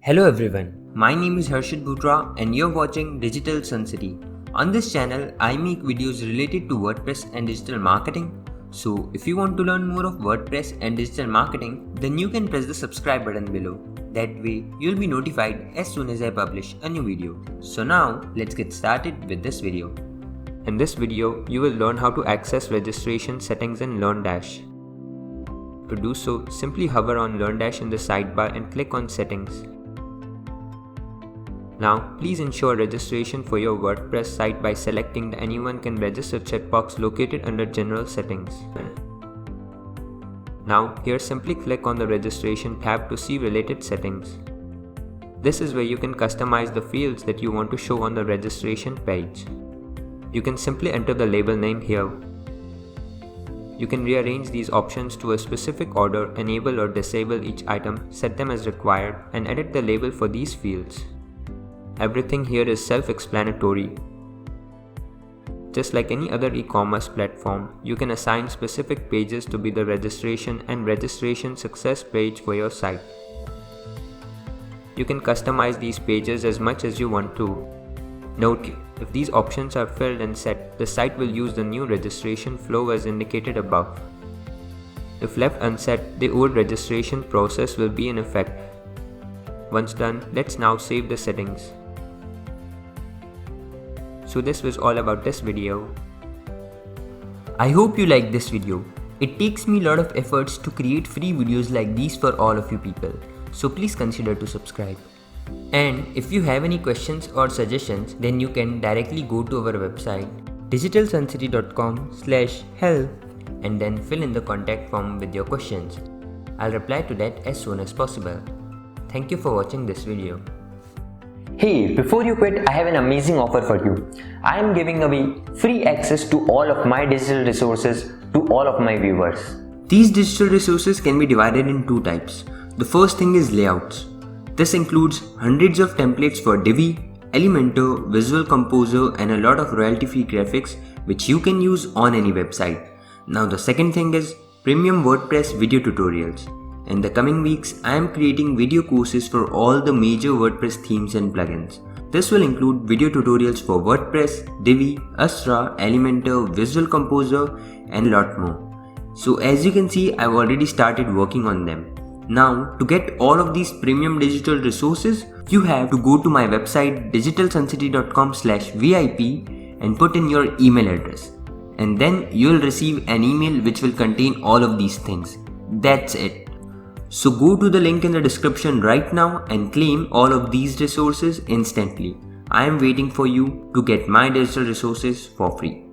Hello everyone, my name is Harshit Bhutra and you're watching Digital Sun City. On this channel, I make videos related to WordPress and digital marketing. So if you want to learn more of WordPress and digital marketing, then you can press the subscribe button below. That way, you'll be notified as soon as I publish a new video. So now, let's get started with this video. In this video, you will learn how to access registration settings in LearnDash. To do so, simply hover on LearnDash in the sidebar and click on Settings. Now, please ensure registration for your WordPress site by selecting the Anyone Can Register checkbox located under General Settings. Now, here simply click on the Registration tab to see related settings. This is where you can customize the fields that you want to show on the registration page. You can simply enter the label name here. You can rearrange these options to a specific order, enable or disable each item, set them as required, and edit the label for these fields. Everything here is self-explanatory. Just like any other e-commerce platform, you can assign specific pages to be the registration and registration success page for your site. You can customize these pages as much as you want to. Note, if these options are filled and set, the site will use the new registration flow as indicated above. If left unset, the old registration process will be in effect. Once done, let's now save the settings. So this was all about this video. I hope you liked this video. It takes me a lot of efforts to create free videos like these for all of you people. So please consider to subscribe. And if you have any questions or suggestions, then you can directly go to our website digitalsuncity.com/help and then fill in the contact form with your questions. I'll reply to that as soon as possible. Thank you for watching this video. Hey, before you quit, I have an amazing offer for you. I am giving away free access to all of my digital resources to all of my viewers. These digital resources can be divided in two types. The first thing is layouts. This includes hundreds of templates for Divi, Elementor, Visual Composer and a lot of royalty-free graphics which you can use on any website. Now the second thing is premium WordPress video tutorials. In the coming weeks, I am creating video courses for all the major WordPress themes and plugins. This will include video tutorials for WordPress, Divi, Astra, Elementor, Visual Composer and a lot more. So as you can see, I've already started working on them. Now, to get all of these premium digital resources, you have to go to my website digitalsuncity.com/VIP and put in your email address. And then you'll receive an email which will contain all of these things. That's it. So go to the link in the description right now and claim all of these resources instantly. I am waiting for you to get my digital resources for free.